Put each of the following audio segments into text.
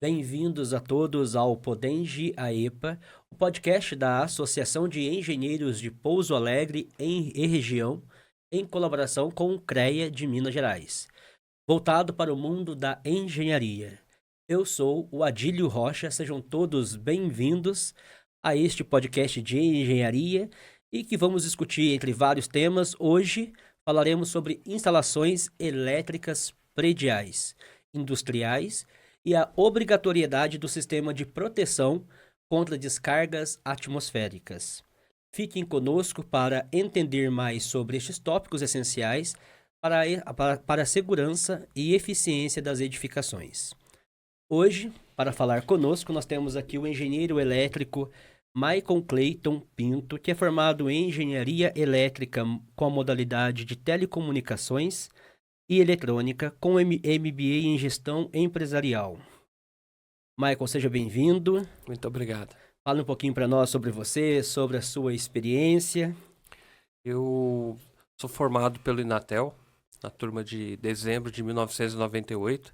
Bem-vindos a todos ao Potengi AEPA, o podcast da Associação de Engenheiros de Pouso Alegre e região, em colaboração com o CREA de Minas Gerais, voltado para o mundo da engenharia. Eu sou o Adílio Rocha, sejam todos bem-vindos a este podcast de engenharia e que vamos discutir entre vários temas. Hoje falaremos sobre instalações elétricas prediais, industriais e a obrigatoriedade do sistema de proteção contra descargas atmosféricas. Fiquem conosco para entender mais sobre estes tópicos essenciais para a segurança e eficiência das edificações. Hoje, para falar conosco, nós temos aqui o engenheiro elétrico Michael Clayton Pinto, que é formado em engenharia elétrica com a modalidade de telecomunicações e eletrônica com MBA em gestão empresarial. Michael, seja bem-vindo. Muito obrigado. Fala um pouquinho para nós sobre você, sobre a sua experiência. Eu sou formado pelo Inatel, na turma de dezembro de 1998.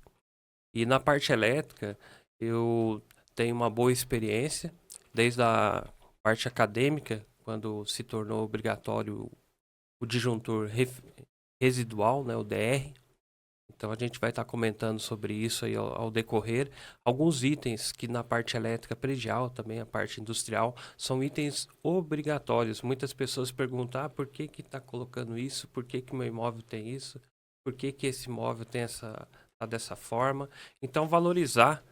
E na parte elétrica, eu tenho uma boa experiência, desde a parte acadêmica, quando se tornou obrigatório o disjuntor residual, né, o DR. Então a gente vai estar comentando sobre isso aí ao decorrer. Alguns itens que na parte elétrica predial, também a parte industrial, são itens obrigatórios. Muitas pessoas perguntam, por que está colocando isso? Por que meu imóvel tem isso? Por que esse imóvel tá dessa forma? Então valorizar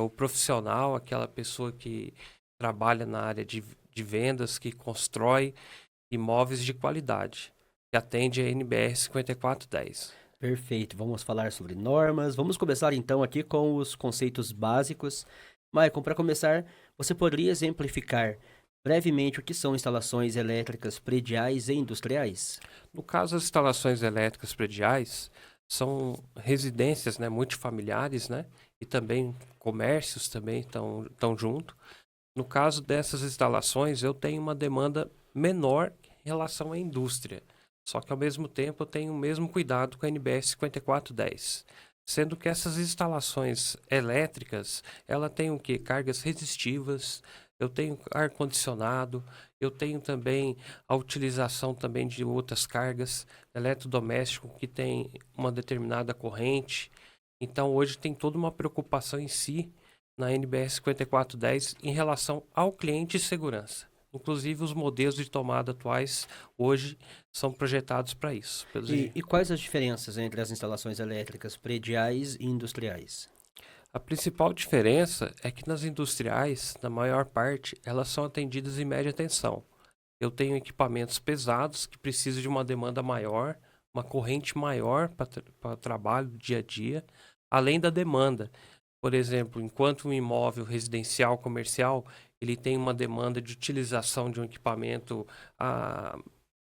o profissional, aquela pessoa que trabalha na área de vendas, que constrói imóveis de qualidade, que atende a NBR 5410. Perfeito, vamos falar sobre normas. Vamos começar então aqui com os conceitos básicos. Michael, para começar, você poderia exemplificar brevemente o que são instalações elétricas prediais e industriais? No caso, as instalações elétricas prediais são residências, né, multifamiliares, né, e também comércios também estão junto. No caso dessas instalações, eu tenho uma demanda menor em relação à indústria. Só que, ao mesmo tempo, eu tenho o mesmo cuidado com a NBS 5410. Sendo que essas instalações elétricas, ela tem o quê? Cargas resistivas, eu tenho ar-condicionado, eu tenho também a utilização também de outras cargas eletrodoméstico que tem uma determinada corrente. Então, hoje tem toda uma preocupação em si na NBS 5410 em relação ao cliente e segurança. Inclusive, os modelos de tomada atuais hoje são projetados para isso. E quais as diferenças entre as instalações elétricas prediais e industriais? A principal diferença é que nas industriais, na maior parte, elas são atendidas em média tensão. Eu tenho equipamentos pesados que precisam de uma demanda maior, uma corrente maior para trabalho dia a dia, além da demanda. Por exemplo, enquanto um imóvel residencial comercial ele tem uma demanda de utilização de um equipamento,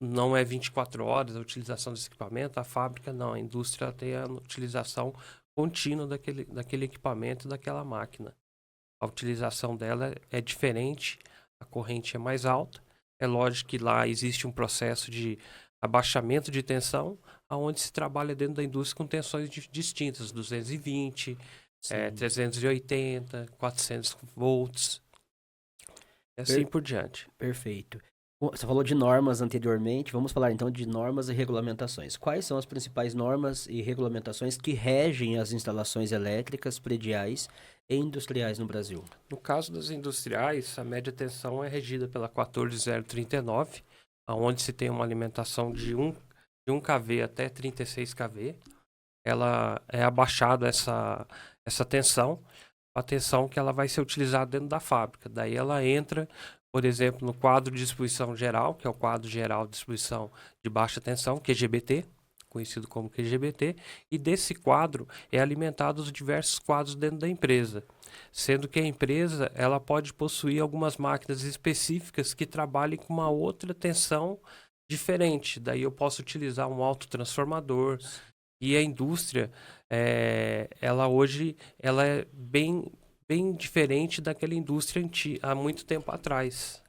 não é 24 horas a utilização desse equipamento, a fábrica não, a indústria tem a utilização contínua daquele equipamento, daquela máquina. A utilização dela é diferente, a corrente é mais alta. É lógico que lá existe um processo de abaixamento de tensão, onde se trabalha dentro da indústria com tensões distintas, 220, 380, 400 volts, e assim Per- por diante. Perfeito. Você falou de normas anteriormente, vamos falar então de normas e regulamentações. Quais são as principais normas e regulamentações que regem as instalações elétricas prediais e industriais no Brasil? No caso das industriais, a média tensão é regida pela 14039, onde se tem uma alimentação de 1 kV até 36 kV. Ela é abaixada essa tensão, a tensão que ela vai ser utilizada dentro da fábrica. Daí ela entra, por exemplo, no quadro de distribuição geral, que é o quadro geral de distribuição de baixa tensão, QGBT, conhecido como QGBT, e desse quadro é alimentado os diversos quadros dentro da empresa, sendo que a empresa ela pode possuir algumas máquinas específicas que trabalhem com uma outra tensão diferente. Daí eu posso utilizar um autotransformador. E a indústria, ela hoje ela é bem diferente daquela indústria há muito tempo atrás.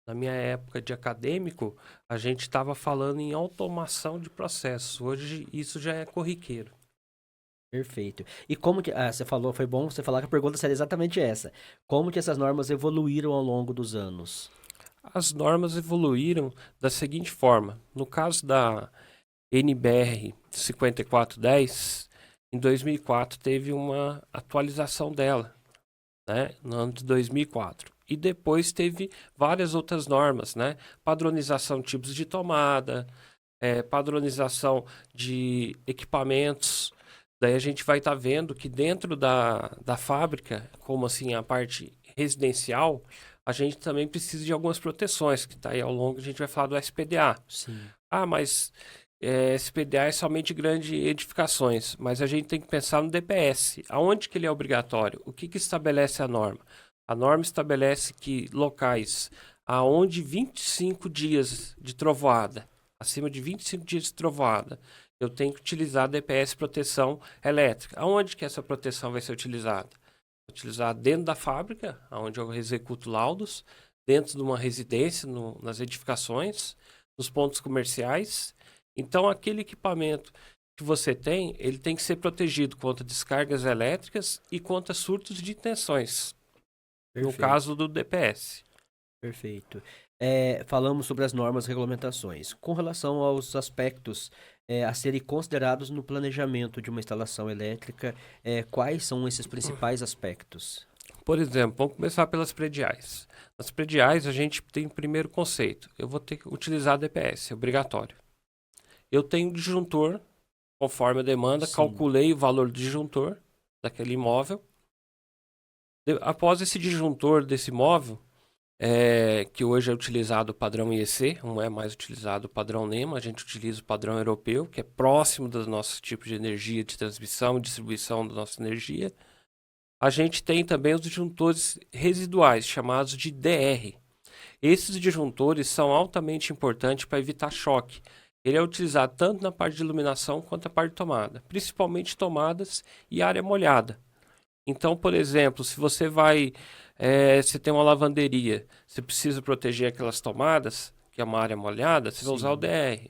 Na minha época de acadêmico, a gente estava falando em automação de processos. Hoje isso já é corriqueiro. Perfeito. E como que, você falou, foi bom você falar que a pergunta seria exatamente essa. Como que essas normas evoluíram ao longo dos anos? As normas evoluíram da seguinte forma. No caso da NBR 5410, em 2004 teve uma atualização dela, né, no ano de 2004. E depois teve várias outras normas, né? Padronização de tipos de tomada, padronização de equipamentos. Daí a gente vai estar vendo que dentro da fábrica, como assim a parte residencial, a gente também precisa de algumas proteções, que está aí ao longo, a gente vai falar do SPDA. Sim. Ah, mas SPDA é somente grandes edificações, mas a gente tem que pensar no DPS. Aonde que ele é obrigatório? O que estabelece a norma? A norma estabelece que locais aonde 25 dias de trovoada, acima de 25 dias de trovoada, eu tenho que utilizar DPS proteção elétrica. Aonde que essa proteção vai ser utilizada? Utilizada dentro da fábrica, onde eu executo laudos, dentro de uma residência, nas edificações, nos pontos comerciais. Então, aquele equipamento que você tem, ele tem que ser protegido contra descargas elétricas e contra surtos de tensões, no Perfeito. caso do DPS. Perfeito. Falamos sobre as normas e regulamentações. Com relação aos aspectos a serem considerados no planejamento de uma instalação elétrica, quais são esses principais aspectos? Por exemplo, vamos começar pelas prediais. Nas prediais, a gente tem o primeiro conceito. Eu vou ter que utilizar DPS, é obrigatório. Eu tenho disjuntor, conforme a demanda, Sim. calculei o valor do disjuntor daquele imóvel. Após esse disjuntor desse imóvel, que hoje é utilizado o padrão IEC, não é mais utilizado o padrão NEMA, a gente utiliza o padrão europeu, que é próximo dos nossos tipos de energia, de transmissão e distribuição da nossa energia. A gente tem também os disjuntores residuais, chamados de DR. Esses disjuntores são altamente importantes para evitar choque. Ele é utilizado tanto na parte de iluminação quanto na parte de tomada, principalmente tomadas e área molhada. Então, por exemplo, se você você tem uma lavanderia, você precisa proteger aquelas tomadas, que é uma área molhada, você vai usar o DR.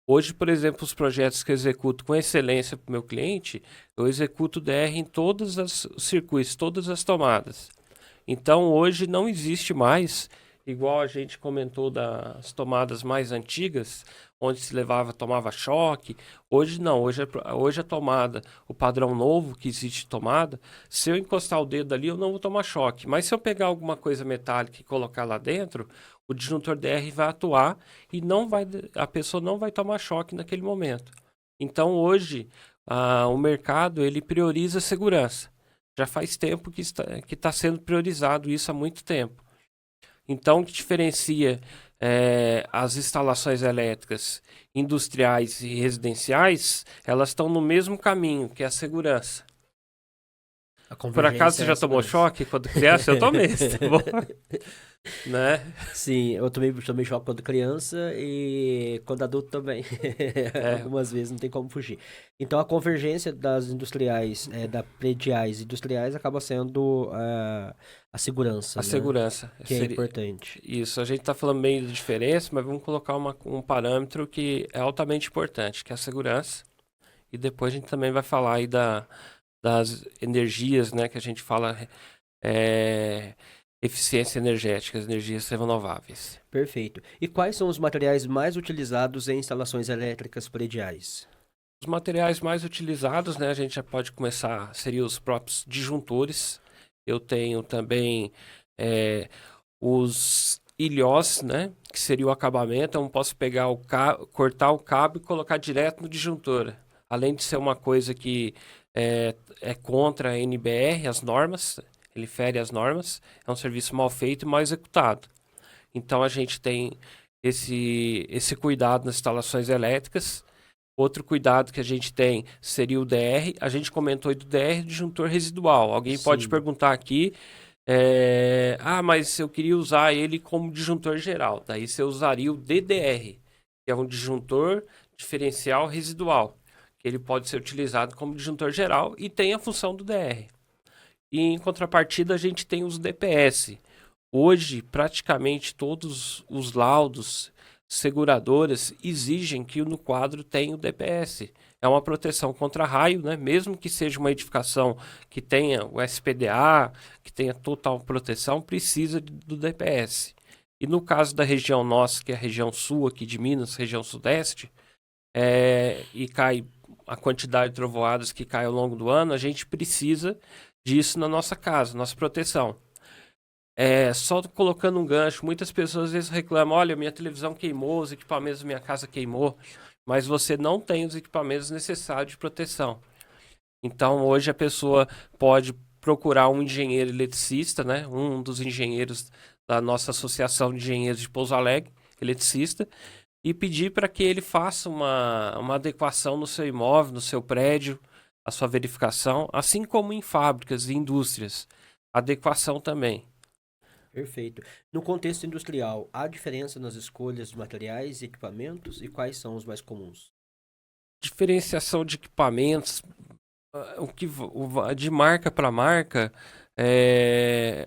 Hoje, por exemplo, os projetos que eu executo com excelência para o meu cliente, eu executo DR em todos os circuitos, todas as tomadas. Então, hoje não existe mais, igual a gente comentou das tomadas mais antigas, onde se tomava choque. Hoje não, hoje a tomada, o padrão novo que existe de tomada, se eu encostar o dedo ali, eu não vou tomar choque. Mas se eu pegar alguma coisa metálica e colocar lá dentro, o disjuntor DR vai atuar e a pessoa não vai tomar choque naquele momento. Então, hoje, o mercado ele prioriza a segurança. Já faz tempo que está sendo priorizado isso há muito tempo. Então, o que diferencia as instalações elétricas industriais e residenciais, elas estão no mesmo caminho, que é a segurança. Por acaso você já tomou choque quando criança? Eu tomei, tá bom? Né? Sim, eu tomei choque quando criança e quando adulto também. Algumas vezes não tem como fugir. Então a convergência das industriais, da prediais industriais acaba sendo a segurança, A né? segurança. Que é importante. Isso, a gente está falando meio de diferença, mas vamos colocar um parâmetro que é altamente importante, que é a segurança. E depois a gente também vai falar aí das energias, né, que a gente fala eficiência energética, as energias renováveis. Perfeito. E quais são os materiais mais utilizados em instalações elétricas prediais? Os materiais mais utilizados, né, a gente já pode começar, seriam os próprios disjuntores. Eu tenho também os ilhós, né, que seria o acabamento. Eu posso pegar cortar o cabo e colocar direto no disjuntor. Além de ser uma coisa que é contra a NBR, as normas, ele fere as normas, é um serviço mal feito e mal executado. Então a gente tem esse cuidado nas instalações elétricas. Outro cuidado que a gente tem seria o DR. A gente comentou do DR, disjuntor residual. Alguém pode perguntar aqui, mas eu queria usar ele como disjuntor geral. Daí você usaria o DDR, que é um disjuntor diferencial residual, que ele pode ser utilizado como disjuntor geral e tem a função do DR. E em contrapartida a gente tem os DPS. Hoje, praticamente todos os laudos seguradoras exigem que no quadro tenha o DPS. É uma proteção contra raio, né? Mesmo que seja uma edificação que tenha o SPDA, que tenha total proteção, precisa do DPS. E no caso da região nossa, que é a região sul aqui de Minas, região sudeste, e cai a quantidade de trovoadas que cai ao longo do ano, a gente precisa disso na nossa casa, nossa proteção. Só colocando um gancho, muitas pessoas às vezes reclamam, olha, minha televisão queimou, os equipamentos da minha casa queimou, mas você não tem os equipamentos necessários de proteção. Então, hoje a pessoa pode procurar um engenheiro eletricista, né? Um dos engenheiros da nossa Associação de Engenheiros de Pouso Alegre, eletricista, e pedir para que ele faça uma adequação no seu imóvel, no seu prédio, a sua verificação, assim como em fábricas e indústrias. Adequação também. Perfeito. No contexto industrial, há diferença nas escolhas de materiais e equipamentos e quais são os mais comuns? Diferenciação de equipamentos, de marca para marca,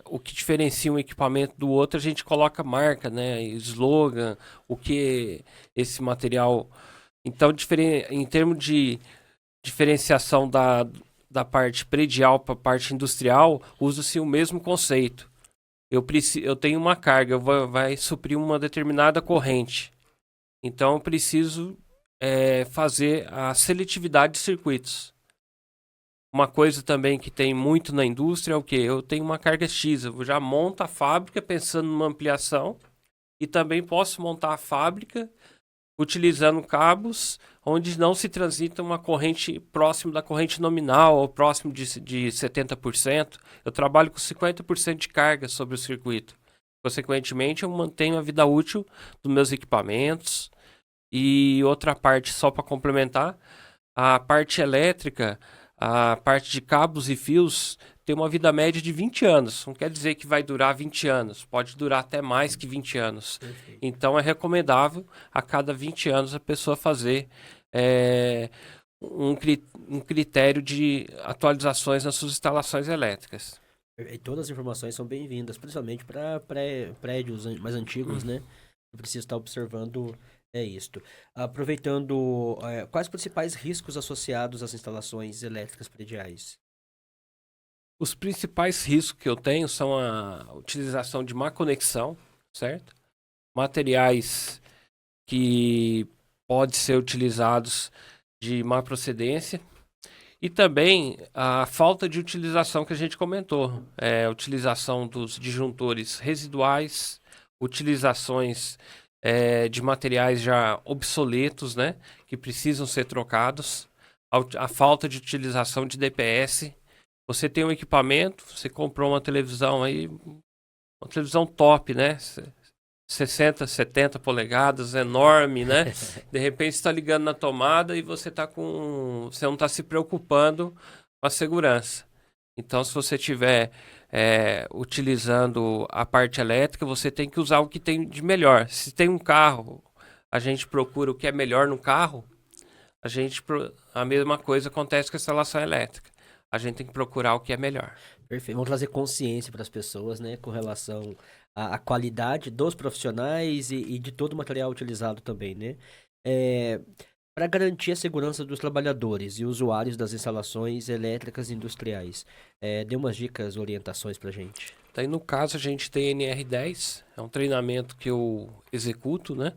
o que diferencia um equipamento do outro, a gente coloca marca, né? Slogan, o que esse material. Então, em termos de diferenciação da parte predial para a parte industrial, usa-se o mesmo conceito. Eu tenho uma carga, vai suprir uma determinada corrente. Então, eu preciso fazer a seletividade de circuitos. Uma coisa também que tem muito na indústria é o quê? Eu tenho uma carga X, eu já monto a fábrica pensando numa ampliação e também posso montar a fábrica utilizando cabos onde não se transita uma corrente próximo da corrente nominal ou próximo de 70%. Eu trabalho com 50% de carga sobre o circuito. Consequentemente, eu mantenho a vida útil dos meus equipamentos. E outra parte, só para complementar, a parte elétrica, a parte de cabos e fios tem uma vida média de 20 anos. Não quer dizer que vai durar 20 anos, pode durar até mais que 20 anos. Perfeito. Então é recomendável a cada 20 anos a pessoa fazer um critério de atualizações nas suas instalações elétricas. E todas as informações são bem-vindas, principalmente para prédios mais antigos, né? Eu preciso estar observando isto. Aproveitando, quais os principais riscos associados às instalações elétricas prediais? Os principais riscos que eu tenho são a utilização de má conexão, certo? Materiais que podem ser utilizados de má procedência e também a falta de utilização que a gente comentou, utilização dos disjuntores residuais, utilizações de materiais já obsoletos, né, que precisam ser trocados, a falta de utilização de DPS. Você tem um equipamento, você comprou uma televisão aí, uma televisão top, né? 60, 70 polegadas, enorme, né? De repente você está ligando na tomada e você não está se preocupando com a segurança. Então, se você estiver utilizando a parte elétrica, você tem que usar o que tem de melhor. Se tem um carro, a gente procura o que é melhor no carro, a mesma coisa acontece com a instalação elétrica. A gente tem que procurar o que é melhor. Perfeito. Vamos trazer consciência para as pessoas, né, com relação à qualidade dos profissionais e de todo o material utilizado também, né? Para garantir a segurança dos trabalhadores e usuários das instalações elétricas industriais, dê umas dicas, orientações para a gente. Daí, no caso, a gente tem NR10, é um treinamento que eu executo, né?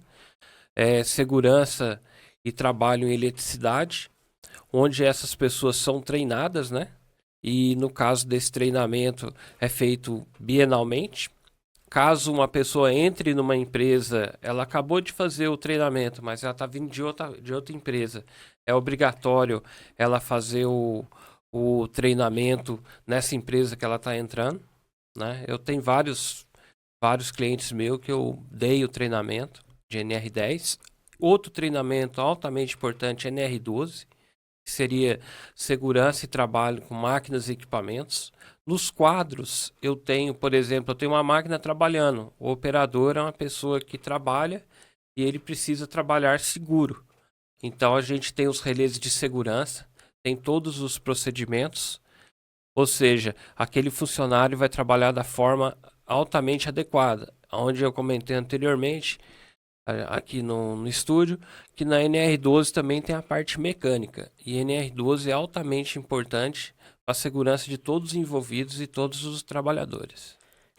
Segurança e trabalho em eletricidade, onde essas pessoas são treinadas, né? E no caso desse treinamento é feito bienalmente. Caso uma pessoa entre numa empresa, ela acabou de fazer o treinamento, mas ela está vindo de outra empresa, é obrigatório ela fazer o treinamento nessa empresa que ela está entrando, né? Eu tenho vários clientes meus que eu dei o treinamento de NR10. Outro treinamento altamente importante é NR12, que seria segurança e trabalho com máquinas e equipamentos. Nos quadros, por exemplo, eu tenho uma máquina trabalhando. O operador é uma pessoa que trabalha e ele precisa trabalhar seguro. Então, a gente tem os relés de segurança, tem todos os procedimentos. Ou seja, aquele funcionário vai trabalhar da forma altamente adequada. Onde eu comentei anteriormente, aqui no estúdio, que na NR12 também tem a parte mecânica. E a NR12 é altamente importante para a segurança de todos os envolvidos e todos os trabalhadores.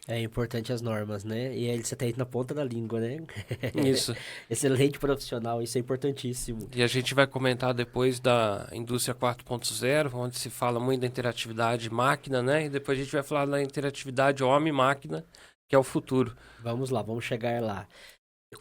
É importante as normas, né? E aí você tá aí na ponta da língua, né? Isso. Excelente profissional, isso é importantíssimo. E a gente vai comentar depois da indústria 4.0, onde se fala muito da interatividade máquina, né? E depois a gente vai falar da interatividade homem-máquina, que é o futuro. Vamos lá, vamos chegar lá.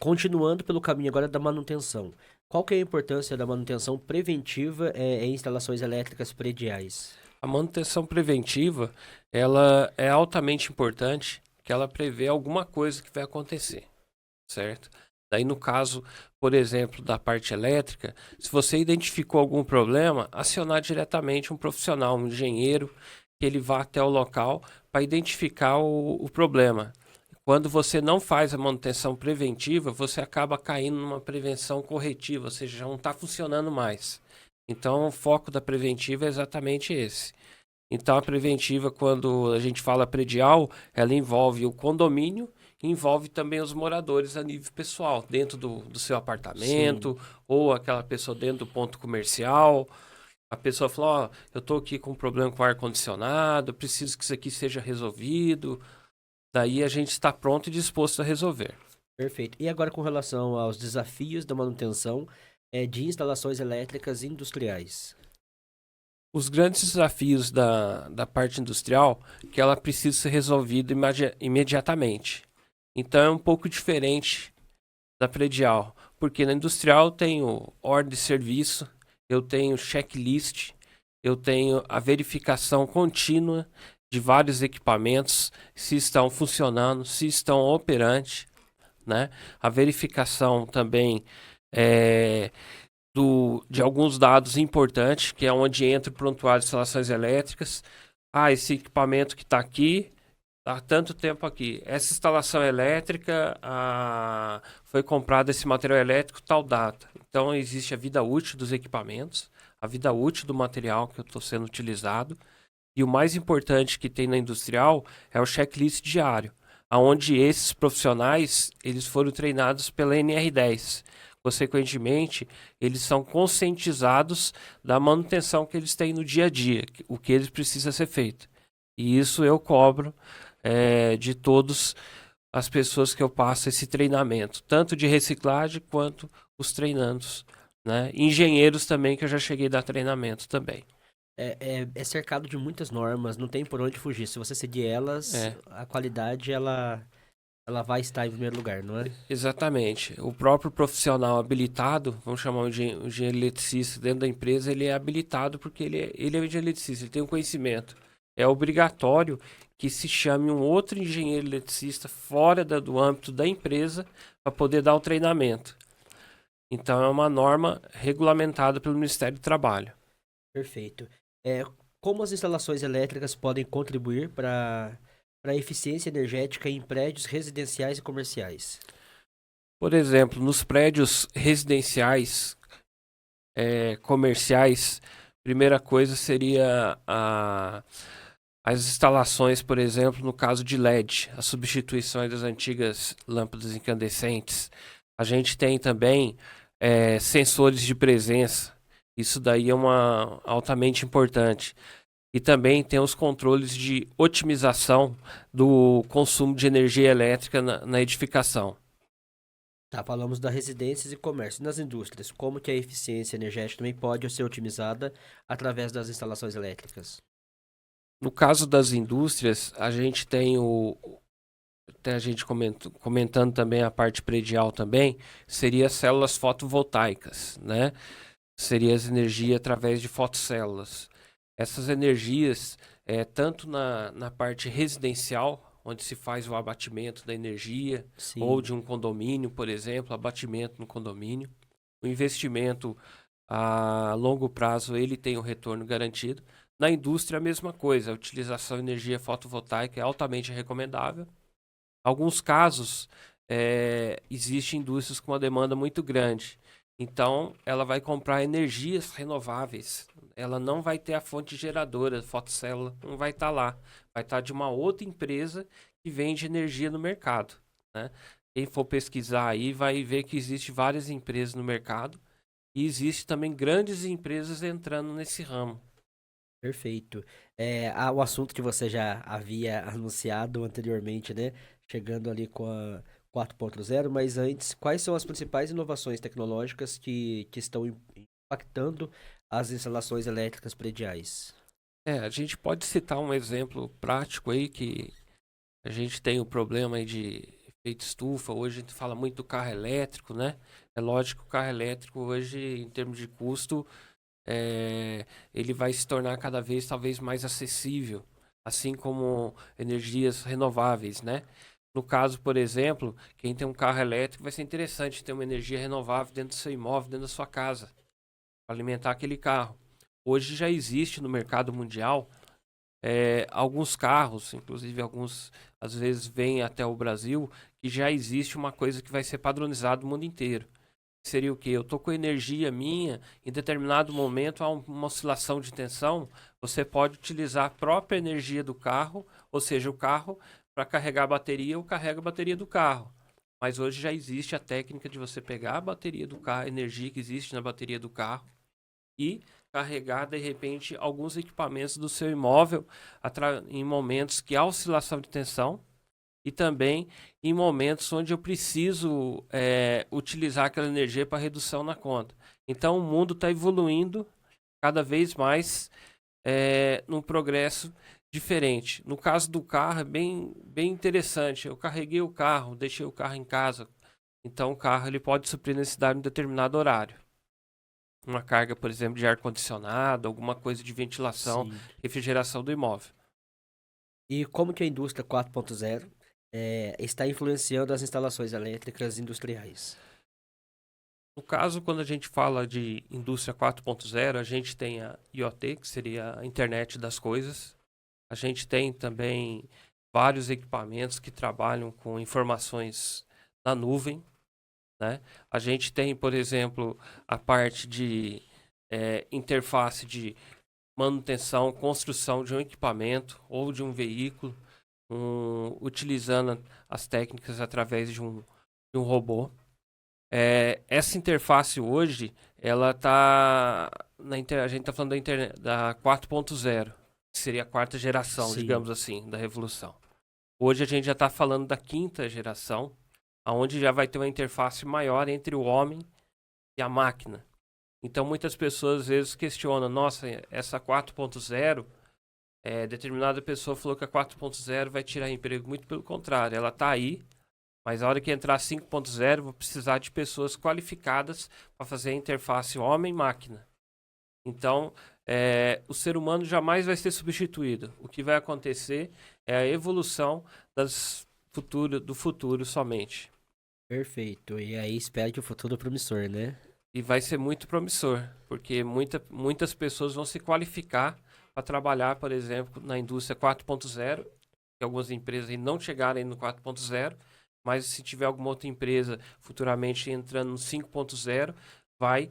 Continuando pelo caminho agora da manutenção. Qual que é a importância da manutenção preventiva em instalações elétricas prediais? A manutenção preventiva, ela é altamente importante, que ela prevê alguma coisa que vai acontecer, certo? Daí no caso, por exemplo, da parte elétrica, se você identificou algum problema, acionar diretamente um profissional, um engenheiro, que ele vá até o local para identificar o problema. Quando você não faz a manutenção preventiva, você acaba caindo numa prevenção corretiva, ou seja, já não está funcionando mais. Então, o foco da preventiva é exatamente esse. Então, a preventiva, quando a gente fala predial, ela envolve o condomínio, envolve também os moradores a nível pessoal, dentro do seu Sim, apartamento, ou aquela pessoa dentro do ponto comercial. A pessoa fala, ó, eu estou aqui com um problema com o ar-condicionado, preciso que isso aqui seja resolvido. Daí a gente está pronto e disposto a resolver. perfeito. E agora com relação aos desafios da manutenção de instalações elétricas industriais? Os grandes desafios da parte industrial que ela precisa ser resolvida imediatamente. Então é um pouco diferente da predial, porque na industrial eu tenho ordem de serviço, eu tenho checklist, eu tenho a verificação contínua de vários equipamentos, se estão funcionando, se estão operantes, né? A verificação também de alguns dados importantes, que é onde entra o prontuário de instalações elétricas. Ah, esse equipamento que está aqui, está há tanto tempo aqui. Essa instalação elétrica foi comprado esse material elétrico tal data. Então, existe a vida útil dos equipamentos, a vida útil do material que eu estou sendo utilizado. E o mais importante que tem na industrial é o checklist diário, aonde esses profissionais eles foram treinados pela NR10. Consequentemente, eles são conscientizados da manutenção que eles têm no dia a dia, o que eles precisa ser feito. E isso eu cobro de todas as pessoas que eu passo esse treinamento, tanto de reciclagem quanto os treinandos, né? Engenheiros também, que eu já cheguei a dar treinamento também. É cercado de muitas normas, não tem por onde fugir. Se você seguir elas, É. a qualidade ela vai estar em primeiro lugar, não é? Exatamente. O próprio profissional habilitado, vamos chamar o engenheiro eletricista dentro da empresa, ele é habilitado porque ele é um engenheiro eletricista, ele tem um conhecimento. É obrigatório que se chame um outro engenheiro eletricista fora do âmbito da empresa para poder dar o treinamento. Então é uma norma regulamentada pelo Ministério do Trabalho. Perfeito. Como as instalações elétricas podem contribuir para a eficiência energética em prédios residenciais e comerciais? Por exemplo, nos prédios residenciais, comerciais, primeira coisa seria as instalações, por exemplo, no caso de LED, as substituições das antigas lâmpadas incandescentes. A gente tem também sensores de presença. Isso daí é altamente importante. E também tem os controles de otimização do consumo de energia elétrica na edificação. Tá, falamos das residências e comércio. Nas indústrias, como que a eficiência energética também pode ser otimizada através das instalações elétricas? No caso das indústrias, a gente tem até a gente comentando também a parte predial também, seria células fotovoltaicas, né? Seria as energias através de fotocélulas. Essas energias, tanto na parte residencial, onde se faz o abatimento da energia, ou Sim, de um condomínio, por exemplo, abatimento no condomínio. O investimento a longo prazo, ele tem um retorno garantido. Na indústria, a mesma coisa. A utilização de energia fotovoltaica é altamente recomendável. Alguns casos, existem indústrias com uma demanda muito grande. Então, ela vai comprar energias renováveis. Ela não vai ter a fonte geradora, fotocélula, não vai estar lá. Vai estar de uma outra empresa que vende energia no mercado, né? Quem for pesquisar aí vai ver que existe várias empresas no mercado e existe também grandes empresas entrando nesse ramo. Perfeito. O assunto que você já havia anunciado anteriormente, né? Chegando ali com a 4.0, mas antes, quais são as principais inovações tecnológicas que estão impactando as instalações elétricas prediais? A gente pode citar um exemplo prático aí que a gente tem o problema aí de efeito estufa. Hoje a gente fala muito do carro elétrico, né? É lógico que o carro elétrico hoje, em termos de custo, ele vai se tornar cada vez talvez mais acessível, assim como energias renováveis, né? No caso, por exemplo, quem tem um carro elétrico vai ser interessante ter uma energia renovável dentro do seu imóvel, dentro da sua casa, para alimentar aquele carro. Hoje já existe no mercado mundial alguns carros, inclusive alguns às vezes vêm até o Brasil, que já existe uma coisa que vai ser padronizada no mundo inteiro. Seria o quê? Eu tô com energia minha, em determinado momento há uma oscilação de tensão, você pode utilizar a própria energia do carro, ou seja, o carro, para carregar a bateria, eu carrego a bateria do carro. Mas hoje já existe a técnica de você pegar a bateria do carro, a energia que existe na bateria do carro, e carregar, de repente, alguns equipamentos do seu imóvel em momentos que há oscilação de tensão, e também em momentos onde eu preciso utilizar aquela energia para redução na conta. Então o mundo está evoluindo cada vez mais num progresso diferente. No caso do carro é bem interessante. Eu carreguei o carro, deixei o carro em casa. Então o carro ele pode suprir necessidade em um determinado horário. Uma carga, por exemplo, de ar-condicionado, alguma coisa de ventilação, Sim. refrigeração do imóvel. E como que a indústria 4.0 está influenciando as instalações elétricas industriais? No caso, quando a gente fala de indústria 4.0, a gente tem a IoT, que seria a internet das coisas. A gente tem também vários equipamentos que trabalham com informações na nuvem, né? A gente tem, por exemplo, a parte de interface de manutenção, construção de um equipamento ou de um veículo, utilizando as técnicas através de um robô. Essa interface hoje, ela tá a gente está falando da internet da 4.0, que seria a quarta geração, Sim. digamos assim, da revolução. Hoje a gente já está falando da quinta geração, aonde já vai ter uma interface maior entre o homem e a máquina. Então muitas pessoas às vezes questionam, nossa, essa 4.0, determinada pessoa falou que a 4.0 vai tirar emprego. Muito pelo contrário, ela está aí. Mas a hora que entrar 5.0, vou precisar de pessoas qualificadas para fazer a interface homem-máquina. Então, o ser humano jamais vai ser substituído. O que vai acontecer é a evolução do futuro somente. Perfeito. E aí espero que o futuro é promissor, né? E vai ser muito promissor, porque muitas pessoas vão se qualificar para trabalhar, por exemplo, na indústria 4.0, que algumas empresas ainda não chegaram ainda no 4.0, mas se tiver alguma outra empresa futuramente entrando no 5.0, vai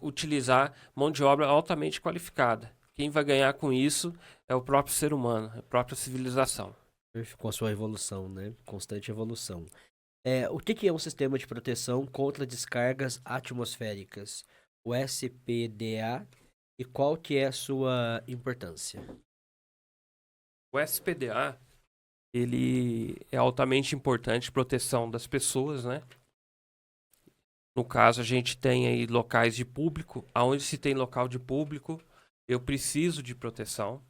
utilizar mão de obra altamente qualificada. Quem vai ganhar com isso é o próprio ser humano, a própria civilização. Com a sua evolução, né? Constante evolução. O que que é um sistema de proteção contra descargas atmosféricas? O SPDA, e qual que é a sua importância? O SPDA, ele é altamente importante para proteção das pessoas, né? No caso, a gente tem aí locais de público. Aonde se tem local de público, eu preciso de proteção.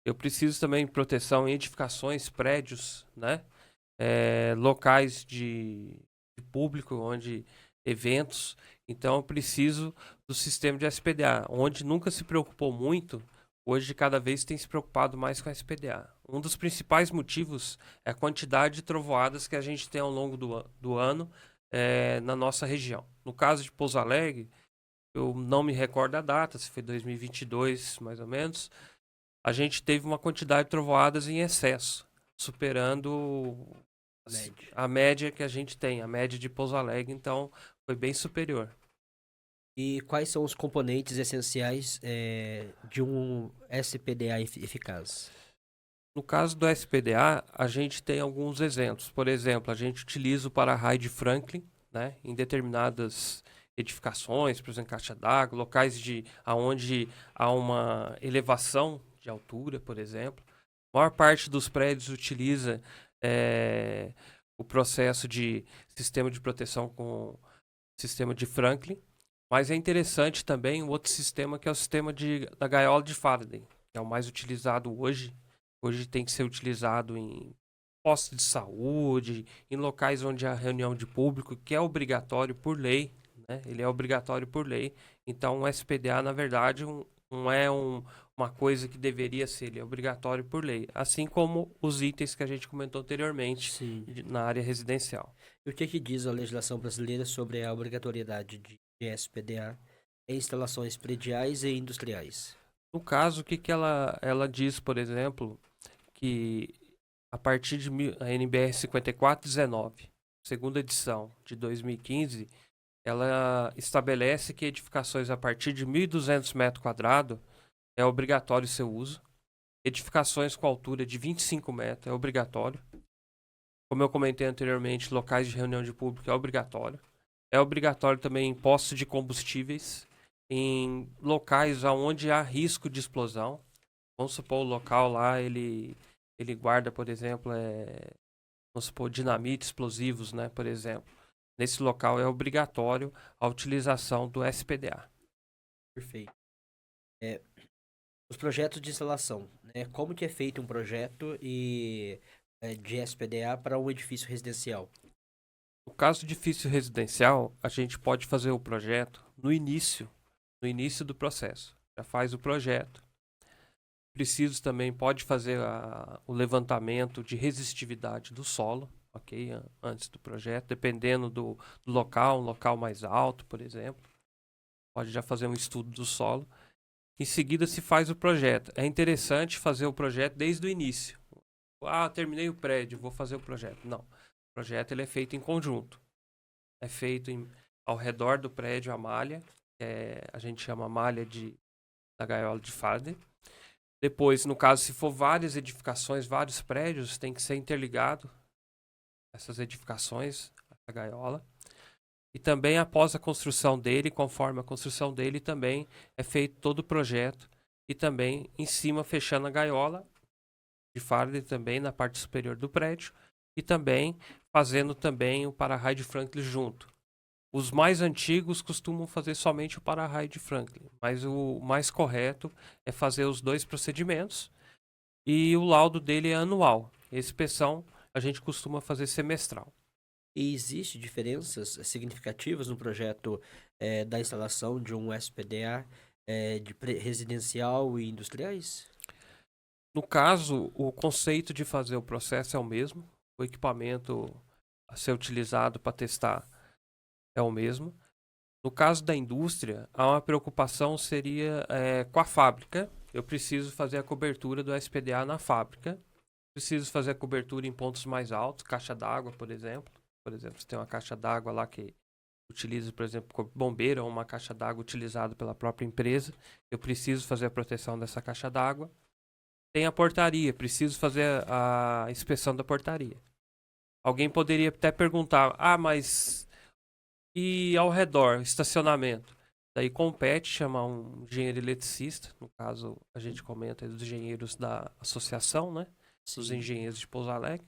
Eu preciso também de proteção em edificações, prédios, né? Locais de público, onde eventos. Então, eu preciso do sistema de SPDA, onde nunca se preocupou muito. Hoje, cada vez tem se preocupado mais com a SPDA. Um dos principais motivos é a quantidade de trovoadas que a gente tem ao longo do ano na nossa região. No caso de Pouso Alegre, eu não me recordo a data, se foi 2022, mais ou menos, a gente teve uma quantidade de trovoadas em excesso, superando Médio. a média que a gente tem, a média de Pouso Alegre, então foi bem superior. E quais são os componentes essenciais de um SPDA eficaz? No caso do SPDA, a gente tem alguns exemplos. Por exemplo, a gente utiliza o para-raio de Franklin, né, em determinadas edificações, por exemplo, caixa d'água, locais onde há uma elevação de altura, por exemplo. A maior parte dos prédios utiliza eh, o processo de sistema de proteção com sistema de Franklin, mas é interessante também o outro sistema que é o sistema da gaiola de Faraday, que é o mais utilizado hoje. Hoje tem que ser utilizado em postos de saúde, em locais onde há reunião de público, que é obrigatório por lei, né? Ele é obrigatório por lei. Então, o SPDA, na verdade, não é uma coisa que deveria ser, ele é obrigatório por lei. Assim como os itens que a gente comentou anteriormente Sim. na área residencial. E o que diz a legislação brasileira sobre a obrigatoriedade de SPDA em instalações prediais e industriais? No caso, o que, que ela diz, por exemplo, que a partir de a NBR 5419, segunda edição de 2015, ela estabelece que edificações a partir de 1.200 metros quadrados é obrigatório seu uso. Edificações com altura de 25 metros é obrigatório. Como eu comentei anteriormente, locais de reunião de público é obrigatório. É obrigatório também em postos de combustíveis, em locais onde há risco de explosão. Vamos supor, o local lá, ele guarda, por exemplo, vamos supor, dinamite, explosivos, né, por exemplo. Nesse local é obrigatório a utilização do SPDA. Perfeito. Os projetos de instalação, né? Como que é feito um projeto de SPDA para um edifício residencial? No caso de edifício residencial, a gente pode fazer o projeto no início do processo. Já faz o projeto. Preciso também, pode fazer o levantamento de resistividade do solo, ok? Antes do projeto, dependendo do local, um local mais alto, por exemplo. Pode já fazer um estudo do solo. Em seguida se faz o projeto. É interessante fazer o projeto desde o início. Ah, terminei o prédio, vou fazer o projeto. Não. O projeto ele é feito em conjunto. É feito ao redor do prédio a malha, a gente chama a malha da gaiola de Faraday. Depois, no caso, se for várias edificações, vários prédios, tem que ser interligado essas edificações, a gaiola. E também após a construção dele, conforme a construção dele, também é feito todo o projeto. E também em cima fechando a gaiola de Faraday também na parte superior do prédio. E também fazendo também o para-raio de Franklin junto. Os mais antigos costumam fazer somente o para-raio de Franklin, mas o mais correto é fazer os dois procedimentos e o laudo dele é anual. A inspeção a gente costuma fazer semestral. E existe diferenças significativas no projeto da instalação de um SPDA residencial e industriais? No caso, o conceito de fazer o processo é o mesmo, o equipamento a ser utilizado para testar é o mesmo. No caso da indústria, há uma preocupação seria com a fábrica. Eu preciso fazer a cobertura do SPDA na fábrica. Preciso fazer a cobertura em pontos mais altos, caixa d'água, por exemplo. Por exemplo, se tem uma caixa d'água lá que utiliza, por exemplo, como bombeiro ou uma caixa d'água utilizada pela própria empresa, eu preciso fazer a proteção dessa caixa d'água. Tem a portaria, preciso fazer a inspeção da portaria. Alguém poderia até perguntar, mas e ao redor, estacionamento? Daí compete chamar um engenheiro eletricista, no caso a gente comenta dos engenheiros da associação, né? Dos Sim. engenheiros de Pouso Alegre.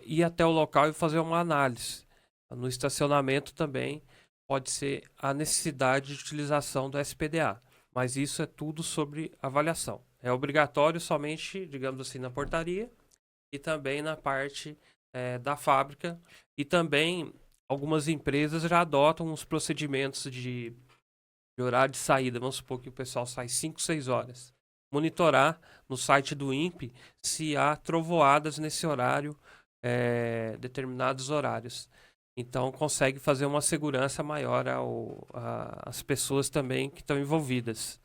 Ir até o local e fazer uma análise. No estacionamento também pode ser a necessidade de utilização do SPDA, mas isso é tudo sobre avaliação. É obrigatório somente, digamos assim, na portaria e também na parte da fábrica. E também algumas empresas já adotam os procedimentos de horário de saída. Vamos supor que o pessoal sai 5, 6 horas. Monitorar no site do INPE se há trovoadas nesse horário, determinados horários. Então, consegue fazer uma segurança maior às pessoas também que estão envolvidas.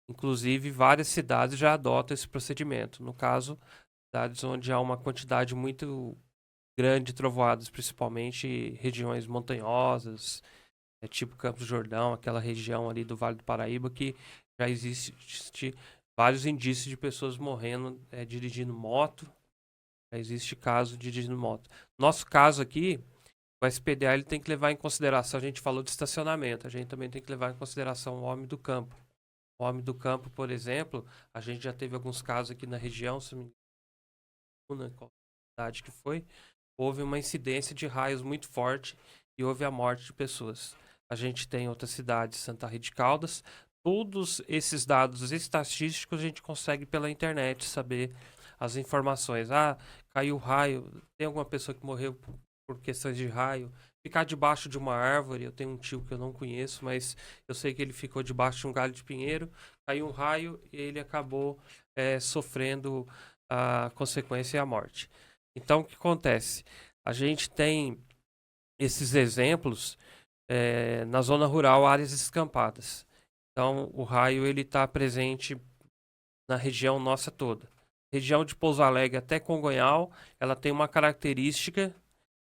Inclusive, várias cidades já adotam esse procedimento. No caso, cidades onde há uma quantidade muito grande de trovoadas, principalmente regiões montanhosas, tipo Campos do Jordão, aquela região ali do Vale do Paraíba, que já existe vários indícios de pessoas morrendo dirigindo moto. Existe caso de dirigindo moto. Nosso caso aqui, o SPDA ele tem que levar em consideração, a gente falou de estacionamento, a gente também tem que levar em consideração o homem do campo. O homem do campo, por exemplo, a gente já teve alguns casos aqui na região, se não me engano, qual cidade que foi, houve uma incidência de raios muito forte e houve a morte de pessoas. A gente tem outras cidades, Santa Rita de Caldas, todos esses dados estatísticos a gente consegue pela internet saber as informações. Ah, caiu raio, tem alguma pessoa que morreu por questões de raio. Ficar debaixo de uma árvore, eu tenho um tio que eu não conheço, mas eu sei que ele ficou debaixo de um galho de pinheiro, caiu um raio e ele acabou sofrendo a consequência e a morte. Então, o que acontece? A gente tem esses exemplos na zona rural, áreas escampadas. Então, o raio ele está presente na região nossa toda. Região de Pouso Alegre até Congonhal, ela tem uma característica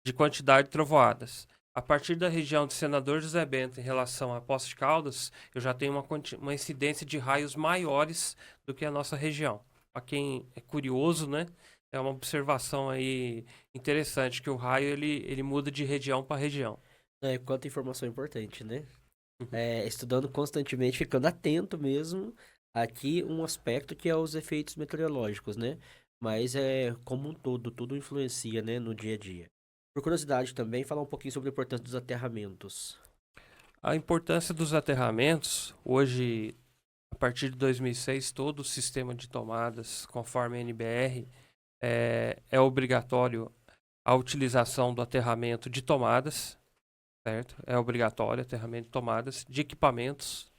de quantidade de trovoadas. A partir da região de Senador José Bento em relação a Poços de Caldas, eu já tenho uma incidência de raios maiores do que a nossa região. Para quem é curioso, né? É uma observação aí interessante, que o raio ele muda de região para região. Quanta informação importante, né? Uhum. Estudando constantemente, ficando atento mesmo. Aqui um aspecto que é os efeitos meteorológicos, né? Mas como um todo, tudo influencia, né, no dia a dia. Por curiosidade também, falar um pouquinho sobre a importância dos aterramentos. A importância dos aterramentos, hoje, a partir de 2006, todo o sistema de tomadas, conforme a NBR, é obrigatório a utilização do aterramento de tomadas, certo? É obrigatório aterramento de tomadas, de equipamentos,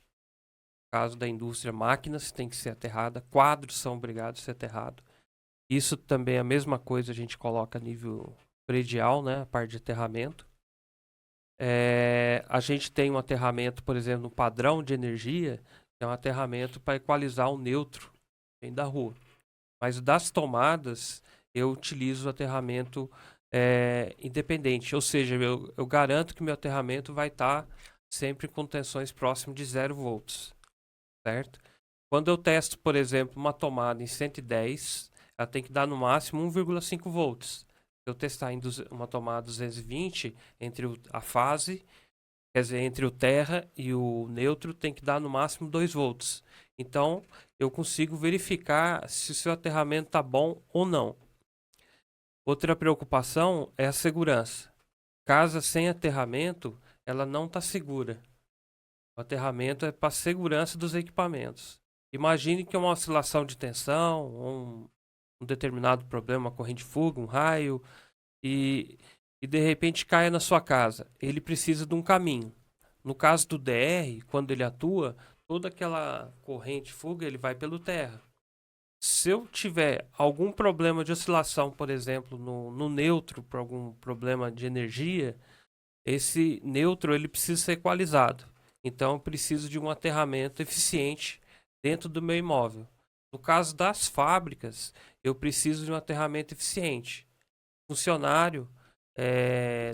no caso da indústria, máquinas tem que ser aterrada, quadros são obrigados a ser aterrados. Isso também é a mesma coisa, a gente coloca a nível predial, né, a parte de aterramento. A gente tem um aterramento, por exemplo, no padrão de energia, que é um aterramento para equalizar o neutro vem da rua. Mas o das tomadas, eu utilizo o aterramento independente. Ou seja, eu garanto que meu aterramento vai estar sempre com tensões próximas de 0 volts. Certo? Quando eu testo, por exemplo, uma tomada em 110, ela tem que dar no máximo 1,5 volts. Se eu testar em uma tomada 220, entre a fase, quer dizer, entre o terra e o neutro, tem que dar no máximo 2 volts. Então, eu consigo verificar se o seu aterramento está bom ou não. Outra preocupação é a segurança. Casa sem aterramento, ela não está segura. O aterramento é para a segurança dos equipamentos. Imagine que uma oscilação de tensão, um determinado problema, uma corrente de fuga, um raio, e de repente caia na sua casa. Ele precisa de um caminho. No caso do DR, quando ele atua, toda aquela corrente de fuga ele vai pelo terra. Se eu tiver algum problema de oscilação, por exemplo, no neutro, por algum problema de energia, esse neutro ele precisa ser equalizado. Então, eu preciso de um aterramento eficiente dentro do meu imóvel. No caso das fábricas, eu preciso de um aterramento eficiente. Funcionário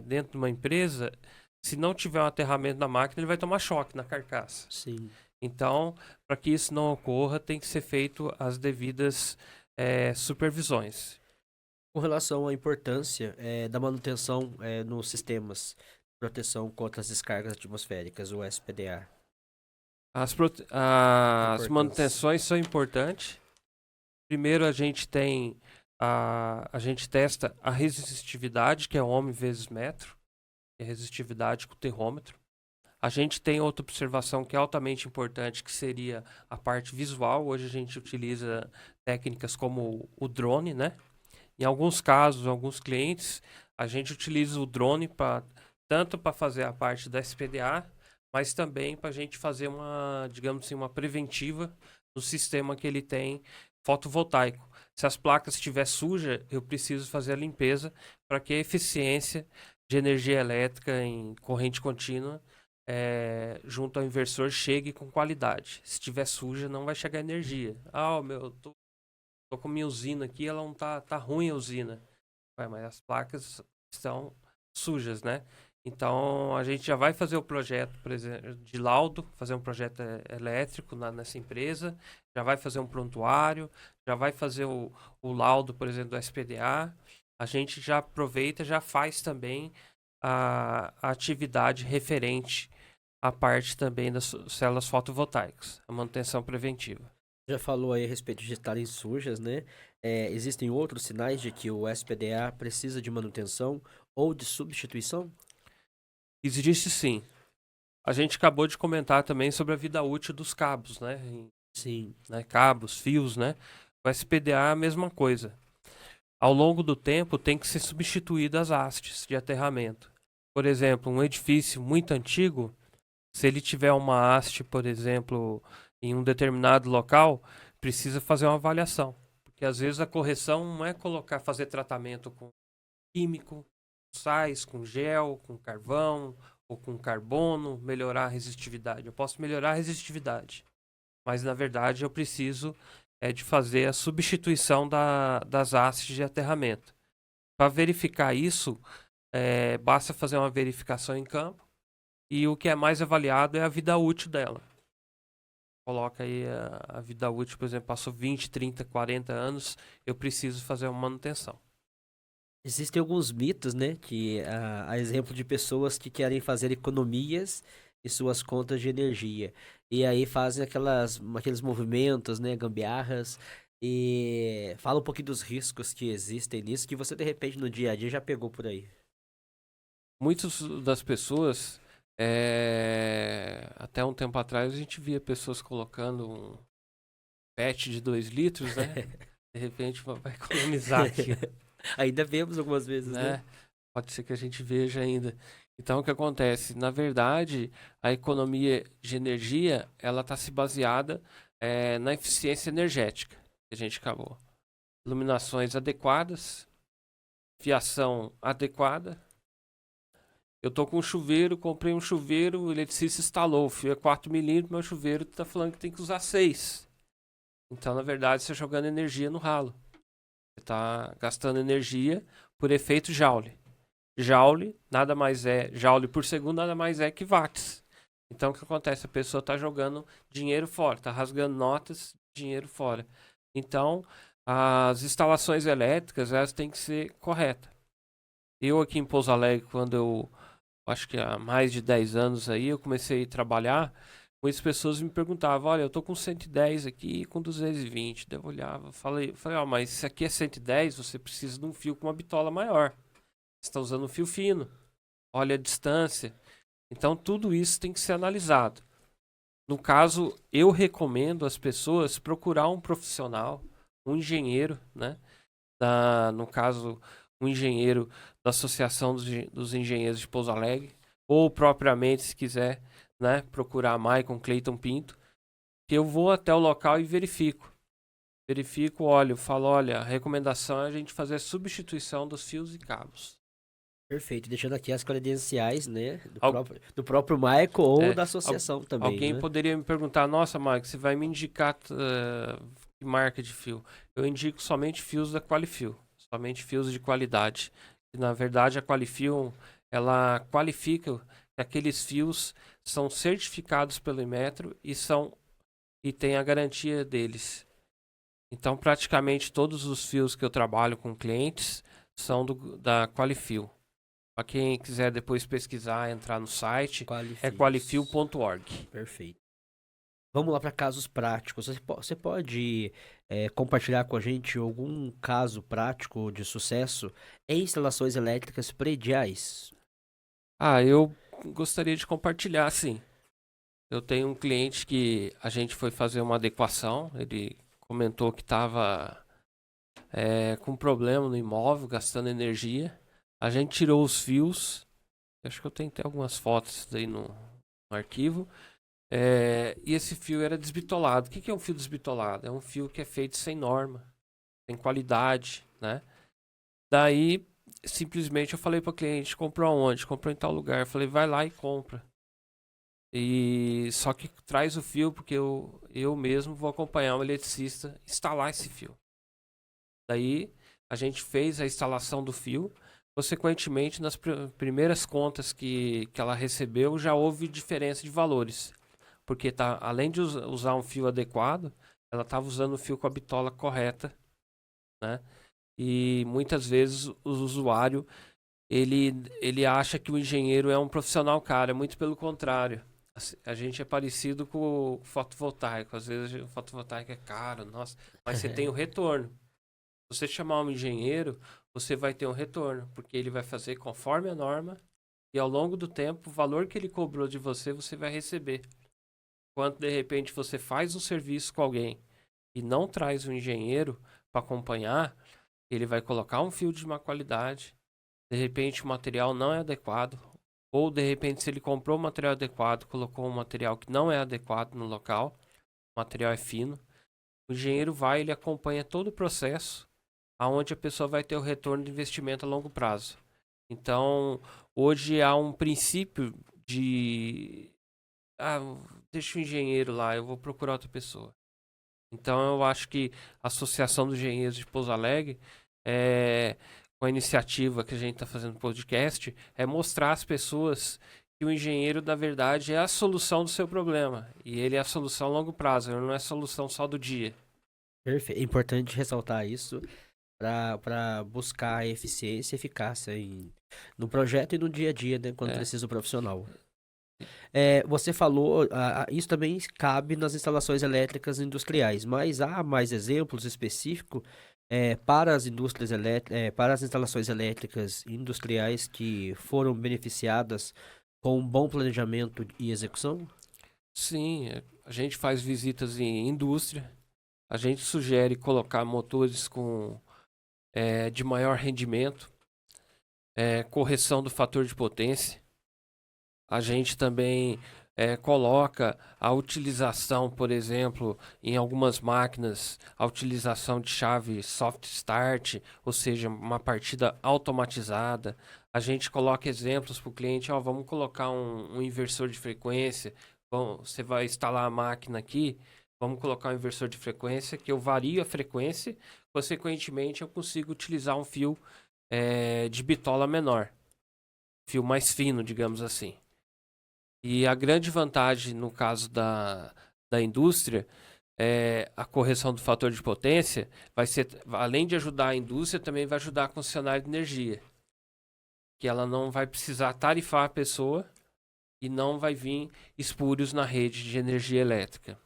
dentro de uma empresa, se não tiver um aterramento na máquina, ele vai tomar choque na carcaça. Sim. Então, para que isso não ocorra, tem que ser feito as devidas supervisões. Com relação à importância da manutenção nos sistemas de proteção contra as descargas atmosféricas, o SPDA. As Importância. manutenções são importantes. Primeiro a gente testa a resistividade, que é ohm vezes metro, que é resistividade com o terrômetro. A gente tem outra observação que é altamente importante, que seria a parte visual. Hoje a gente utiliza técnicas como o drone, né? Em alguns casos, alguns clientes, a gente utiliza o drone tanto para fazer a parte da SPDA, mas também para a gente fazer digamos assim, uma preventiva no sistema que ele tem fotovoltaico. Se as placas estiver suja, eu preciso fazer a limpeza para que a eficiência de energia elétrica em corrente contínua junto ao inversor chegue com qualidade. Se estiver suja, não vai chegar energia. Tô com minha usina aqui, ela não tá ruim a usina. Mas as placas estão sujas, né? Então, a gente já vai fazer o projeto, por exemplo, de laudo, fazer um projeto elétrico nessa empresa, já vai fazer um prontuário, já vai fazer o laudo, por exemplo, do SPDA. A gente já aproveita, já faz também a atividade referente à parte também das células fotovoltaicas, a manutenção preventiva. Já falou aí a respeito de estarem sujas, né? Existem outros sinais de que o SPDA precisa de manutenção ou de substituição? Existe sim. A gente acabou de comentar também sobre a vida útil dos cabos, né? Sim. Cabos, fios, né? O SPDA é a mesma coisa. Ao longo do tempo, tem que ser substituídas as hastes de aterramento. Por exemplo, um edifício muito antigo, se ele tiver uma haste, por exemplo, em um determinado local, precisa fazer uma avaliação. Porque às vezes a correção não é fazer tratamento com químico, sais, com gel, com carvão ou com carbono, melhorar a resistividade. Eu posso melhorar a resistividade, mas na verdade eu preciso de fazer a substituição das hastes de aterramento. Para verificar isso, basta fazer uma verificação em campo e o que é mais avaliado é a vida útil dela. Coloca aí a vida útil, por exemplo, passou 20, 30, 40 anos, eu preciso fazer uma manutenção. Existem alguns mitos, né? Que a exemplo de pessoas que querem fazer economias em suas contas de energia. E aí fazem aqueles movimentos, né? Gambiarras. E fala um pouquinho dos riscos que existem nisso, que você de repente no dia a dia já pegou por aí. Muitas das pessoas, até um tempo atrás, a gente via pessoas colocando um PET de 2 litros, né? De repente vai economizar aqui, Ainda vemos algumas vezes, né? né? Pode ser que a gente veja ainda. Então, o que acontece? Na verdade, a economia de energia, ela está se baseada na eficiência energética que a gente acabou. Iluminações adequadas, fiação adequada. Eu tô com um chuveiro, comprei um chuveiro, o eletricista instalou, o fio é 4 milímetros, meu chuveiro tá falando que tem que usar 6. Então, na verdade, você está jogando energia no ralo. Você está gastando energia por efeito Joule. Joule por segundo nada mais é que watts. Então, o que acontece? A pessoa está jogando dinheiro fora, está rasgando notas, dinheiro fora. Então, as instalações elétricas, elas têm que ser corretas. Eu aqui em Pouso Alegre, quando eu acho que há mais de 10 anos aí, eu comecei a trabalhar, muitas pessoas me perguntavam, olha, eu tô com 110 aqui e com 220. Daí eu olhava, falei, mas se aqui é 110, você precisa de um fio com uma bitola maior. Você está usando um fio fino. Olha a distância. Então, tudo isso tem que ser analisado. No caso, eu recomendo às pessoas procurar um profissional, um engenheiro, né? No caso, um engenheiro da Associação dos Engenheiros de Pouso Alegre, ou propriamente, se quiser, né, procurar Maicon Cleiton Pinto, que eu vou até o local e verifico. Olho, falo, olha, a recomendação é a gente fazer a substituição dos fios e cabos. Perfeito, deixando aqui as credenciais, né, Al- do próprio Maico ou da al- associação também, Alguém né? poderia me perguntar, nossa, Maicon, você vai me indicar que marca de fio? Eu indico somente fios da Qualifil, somente fios de qualidade. E, na verdade, a Qualifil, ela qualifica que aqueles fios são certificados pelo Inmetro e tem a garantia deles. Então, praticamente todos os fios que eu trabalho com clientes são da Qualifil. Para quem quiser depois pesquisar, entrar no site, é qualifil.org. Perfeito. Vamos lá para casos práticos. Você pode compartilhar com a gente algum caso prático de sucesso em instalações elétricas prediais? Eu gostaria de compartilhar, sim. Eu tenho um cliente que a gente foi fazer uma adequação. Ele comentou que estava com problema no imóvel, gastando energia. A gente tirou os fios. Acho que eu tenho até algumas fotos aí no arquivo. E esse fio era desbitolado. O que é um fio desbitolado? É um fio que é feito sem norma, sem qualidade, né? Daí, simplesmente eu falei para o cliente, comprou aonde? Comprou em tal lugar. Eu falei, vai lá e compra. E só que traz o fio, porque eu mesmo vou acompanhar um eletricista instalar esse fio. Daí, a gente fez a instalação do fio. Consequentemente, nas primeiras contas que ela recebeu, já houve diferença de valores. Porque além de usar um fio adequado, ela estava usando o fio com a bitola correta, né? E muitas vezes o usuário, ele acha que o engenheiro é um profissional caro, é muito pelo contrário. A gente é parecido com o fotovoltaico. Às vezes o fotovoltaico é caro, nossa, mas você tem o retorno. Se você chamar um engenheiro, você vai ter um retorno, porque ele vai fazer conforme a norma e ao longo do tempo, o valor que ele cobrou de você, você vai receber. Quando de repente você faz um serviço com alguém e não traz um engenheiro para acompanhar, ele vai colocar um fio de má qualidade, de repente o material não é adequado, ou de repente se ele comprou o material adequado, colocou um material que não é adequado no local, o material é fino, o engenheiro vai, ele acompanha todo o processo, aonde a pessoa vai ter o retorno de investimento a longo prazo. Então, hoje há um princípio de deixa o engenheiro lá, eu vou procurar outra pessoa. Então, eu acho que a Associação dos Engenheiros de Pouso Alegre, com a iniciativa que a gente está fazendo no podcast, é mostrar às pessoas que o engenheiro, na verdade, é a solução do seu problema. E ele é a solução a longo prazo, ele não é a solução só do dia. Perfeito. É importante ressaltar isso para buscar a eficiência e eficácia no projeto e no dia a dia, né, quando precisa o profissional. Você falou, isso também cabe nas instalações elétricas industriais, mas há mais exemplos específicos para as indústrias para as instalações elétricas industriais que foram beneficiadas com um bom planejamento e execução? Sim, a gente faz visitas em indústria, a gente sugere colocar motores de maior rendimento, correção do fator de potência. A gente também coloca a utilização, por exemplo, em algumas máquinas, a utilização de chave soft start, ou seja, uma partida automatizada. A gente coloca exemplos para o cliente, vamos colocar um inversor de frequência, você vai instalar a máquina aqui, vamos colocar um inversor de frequência, que eu vario a frequência, consequentemente eu consigo utilizar um fio de bitola menor, fio mais fino, digamos assim. E a grande vantagem no caso da indústria é a correção do fator de potência, vai ser, além de ajudar a indústria, também vai ajudar a concessionária de energia. Que ela não vai precisar tarifar a pessoa e não vai vir espúrios na rede de energia elétrica.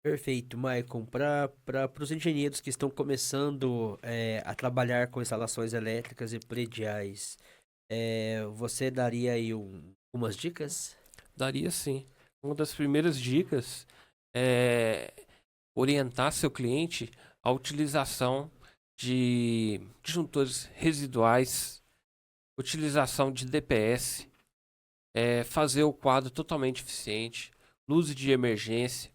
Perfeito, Maicon. Para os engenheiros que estão começando a trabalhar com instalações elétricas e prediais, você daria aí umas dicas? Daria sim. Uma das primeiras dicas é orientar seu cliente à utilização de disjuntores residuais, utilização de DPS, fazer o quadro totalmente eficiente, luzes de emergência,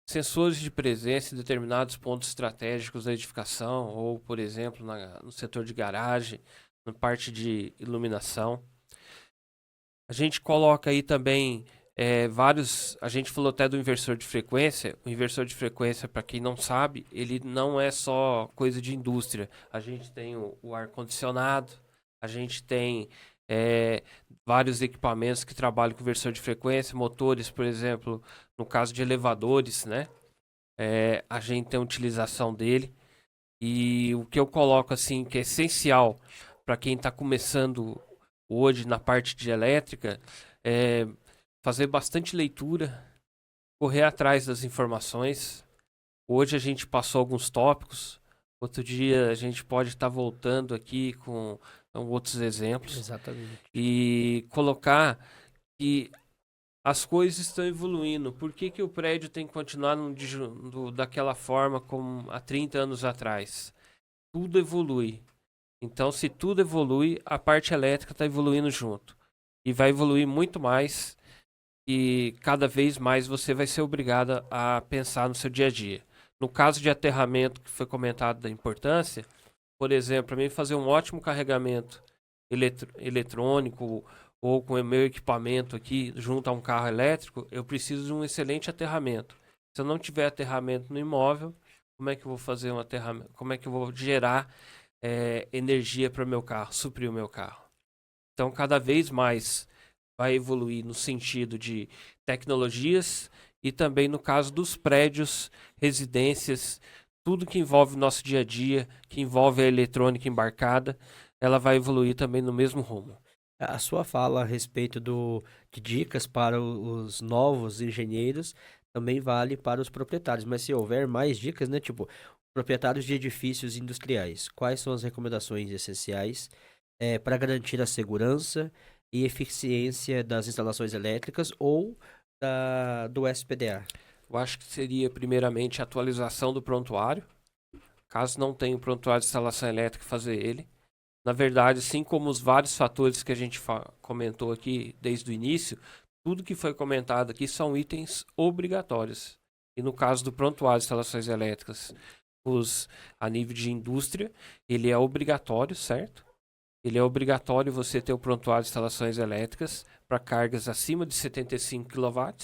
sensores de presença em determinados pontos estratégicos da edificação, ou, por exemplo, no setor de garagem, na parte de iluminação. A gente coloca aí também vários. A gente falou até do inversor de frequência. O inversor de frequência, para quem não sabe, ele não é só coisa de indústria. A gente tem o ar-condicionado, a gente tem vários equipamentos que trabalham com inversor de frequência, motores, por exemplo, no caso de elevadores, né? A gente tem a utilização dele. E o que eu coloco assim, que é essencial para quem está começando hoje na parte de elétrica, é fazer bastante leitura, correr atrás das informações. Hoje a gente passou alguns tópicos, outro dia a gente pode estar voltando aqui com outros exemplos. Exatamente. E colocar que as coisas estão evoluindo. Por que o prédio tem que continuar daquela forma como há 30 anos atrás? Tudo evolui. Então, se tudo evolui, a parte elétrica está evoluindo junto. E vai evoluir muito mais. E cada vez mais você vai ser obrigada a pensar no seu dia a dia. No caso de aterramento, que foi comentado da importância, por exemplo, para mim fazer um ótimo carregamento eletrônico ou com o meu equipamento aqui junto a um carro elétrico, eu preciso de um excelente aterramento. Se eu não tiver aterramento no imóvel, como é que eu vou fazer um aterramento? Como é que eu vou gerar energia para o meu carro, suprir o meu carro. Então, cada vez mais vai evoluir no sentido de tecnologias e também no caso dos prédios, residências, tudo que envolve o nosso dia a dia, que envolve a eletrônica embarcada, ela vai evoluir também no mesmo rumo. A sua fala a respeito de dicas para os novos engenheiros também vale para os proprietários, mas se houver mais dicas, né, tipo, proprietários de edifícios industriais, quais são as recomendações essenciais para garantir a segurança e eficiência das instalações elétricas ou do SPDA? Eu acho que seria primeiramente a atualização do prontuário, caso não tenha o prontuário de instalação elétrica, fazer ele. Na verdade, assim como os vários fatores que a gente comentou aqui desde o início, tudo que foi comentado aqui são itens obrigatórios. E no caso do prontuário de instalações elétricas, a nível de indústria, ele é obrigatório, certo? Ele é obrigatório você ter o prontuário de instalações elétricas para cargas acima de 75 kW.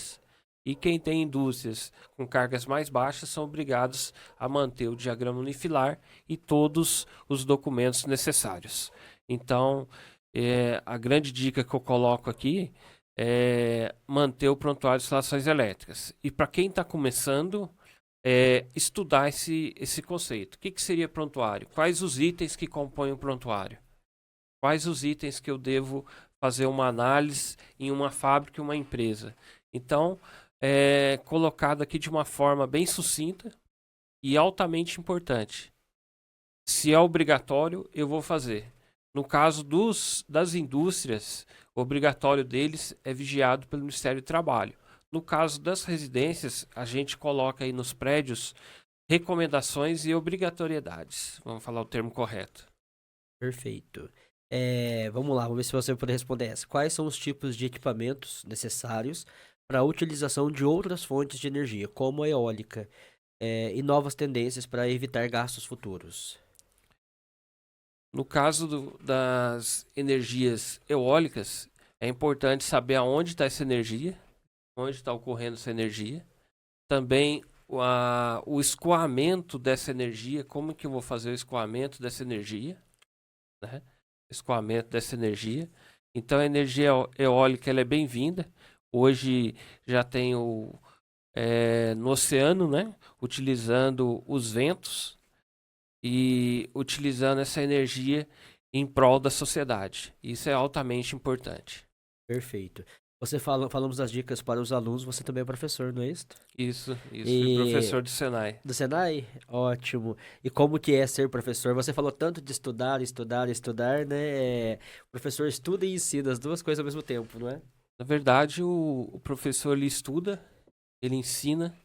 E quem tem indústrias com cargas mais baixas são obrigados a manter o diagrama unifilar e todos os documentos necessários. Então, a grande dica que eu coloco aqui é manter o prontuário de instalações elétricas. E para quem está começando, estudar esse conceito. O que seria prontuário? Quais os itens que compõem o prontuário? Quais os itens que eu devo fazer uma análise em uma fábrica e uma empresa? Então, colocado aqui de uma forma bem sucinta e altamente importante. Se é obrigatório, eu vou fazer. No caso das indústrias, o obrigatório deles é vigiado pelo Ministério do Trabalho. No caso das residências, a gente coloca aí nos prédios recomendações e obrigatoriedades. Vamos falar o termo correto. Perfeito. Vamos lá, vamos ver se você pode responder essa. Quais são os tipos de equipamentos necessários para a utilização de outras fontes de energia, como a eólica, e novas tendências para evitar gastos futuros? No caso das energias eólicas, é importante saber aonde está essa energia, onde está ocorrendo essa energia. Também o escoamento dessa energia, como que eu vou fazer o escoamento dessa energia, né? Escoamento dessa energia. Então a energia eólica ela é bem-vinda. Hoje já tem no oceano, né? Utilizando os ventos e utilizando essa energia em prol da sociedade. Isso é altamente importante. Perfeito. Falamos das dicas para os alunos, você também é professor, não é isso? Isso. Fui professor do Senai. Do Senai? Ótimo. E como que é ser professor? Você falou tanto de estudar, estudar, estudar, né? O professor estuda e ensina as duas coisas ao mesmo tempo, não é? Na verdade, o professor ele estuda, ele ensina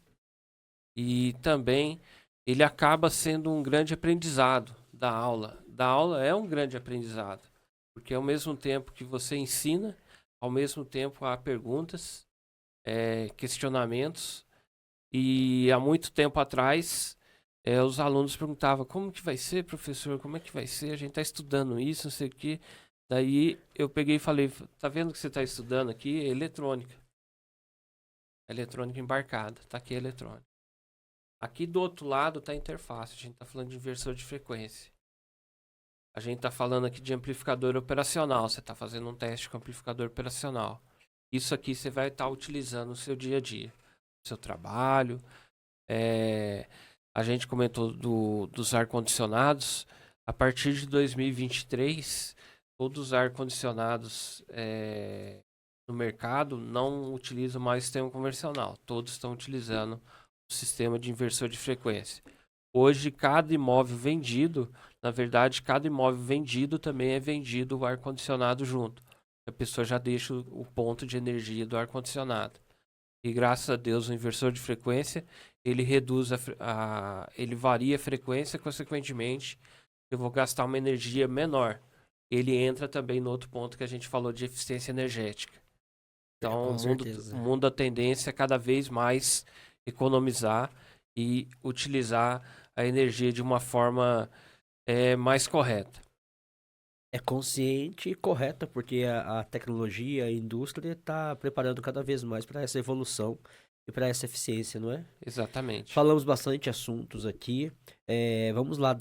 e também ele acaba sendo um grande aprendizado da aula. Da aula é um grande aprendizado, porque ao mesmo tempo que você ensina, ao mesmo tempo há perguntas, questionamentos. E há muito tempo atrás, os alunos perguntavam: como que vai ser, professor? Como é que vai ser? A gente está estudando isso, não sei o quê. Daí eu peguei e falei: tá vendo que você está estudando aqui? É eletrônica. Eletrônica embarcada. Tá aqui a eletrônica. Aqui do outro lado está a interface. A gente está falando de inversor de frequência. A gente está falando aqui de amplificador operacional. Você está fazendo um teste com amplificador operacional. Isso aqui você vai estar utilizando no seu dia a dia. No seu trabalho. A gente comentou dos ar-condicionados. A partir de 2023, todos os ar-condicionados no mercado não utilizam mais sistema convencional. Todos estão utilizando o sistema de inversor de frequência. Hoje, cada imóvel vendido, na verdade, cada imóvel vendido também é vendido o ar-condicionado junto. A pessoa já deixa o ponto de energia do ar-condicionado. E graças a Deus, o inversor de frequência, ele reduz ele varia a frequência, consequentemente, eu vou gastar uma energia menor. Ele entra também no outro ponto que a gente falou de eficiência energética. Então, o mundo da tendência é cada vez mais economizar e utilizar a energia de uma forma mais correta. É consciente e correta, porque a tecnologia, a indústria está preparando cada vez mais para essa evolução e para essa eficiência, não é? Exatamente. Falamos bastante assuntos aqui. Vamos lá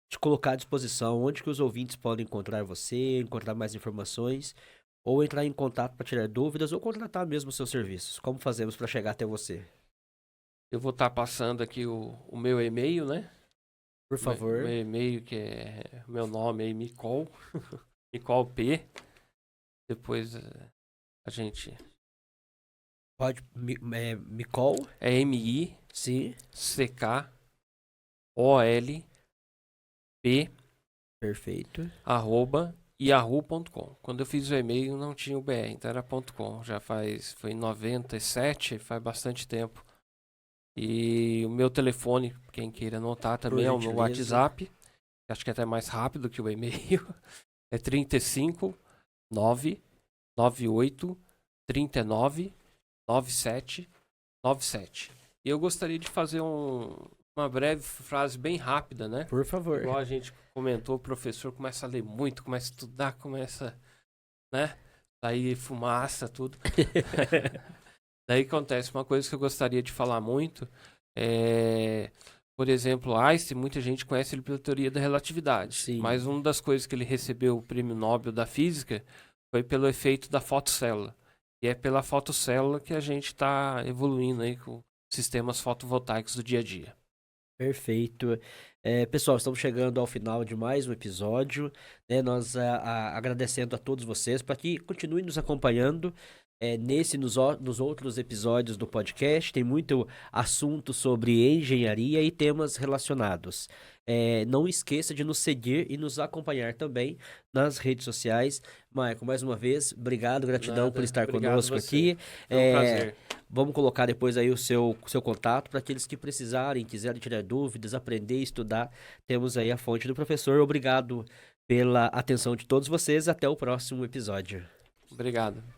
te colocar à disposição, onde que os ouvintes podem encontrar você, encontrar mais informações, ou entrar em contato para tirar dúvidas, ou contratar mesmo os seus serviços. Como fazemos para chegar até você? Eu vou estar passando aqui o meu e-mail, né? Por favor. Meu e-mail, que é meu nome aí, Micol, Micol P. Depois a gente... Pode, Micol, É sim, MICKOLP, perfeito. @yahoo.com. Quando eu fiz o e-mail não tinha o BR, então era .com. Foi em 97, faz bastante tempo. E o meu telefone, quem queira anotar também, é o meu gentileza. WhatsApp. Acho que é até mais rápido que o e-mail. É 35 998 39 97 97. E eu gostaria de fazer uma breve frase bem rápida, né? Por favor. Igual a gente comentou, o professor começa a ler muito, começa a estudar, começa, né? Sair fumaça, tudo. Daí acontece uma coisa que eu gostaria de falar muito. Por exemplo, Einstein, muita gente conhece ele pela teoria da relatividade. Sim. Mas uma das coisas que ele recebeu o prêmio Nobel da Física foi pelo efeito da fotocélula. E é pela fotocélula que a gente está evoluindo aí com sistemas fotovoltaicos do dia a dia. Perfeito. Pessoal, estamos chegando ao final de mais um episódio, né? Nós agradecendo a todos vocês para que continuem nos acompanhando nos outros episódios do podcast. Tem muito assunto sobre engenharia e temas relacionados. Não esqueça de nos seguir e nos acompanhar também nas redes sociais. Maicon, mais uma vez, obrigado, gratidão por estar conosco aqui. Foi um prazer. Vamos colocar depois aí o seu contato para aqueles que precisarem, quiserem tirar dúvidas, aprender, estudar. Temos aí a fonte do professor. Obrigado pela atenção de todos vocês. Até o próximo episódio. Obrigado.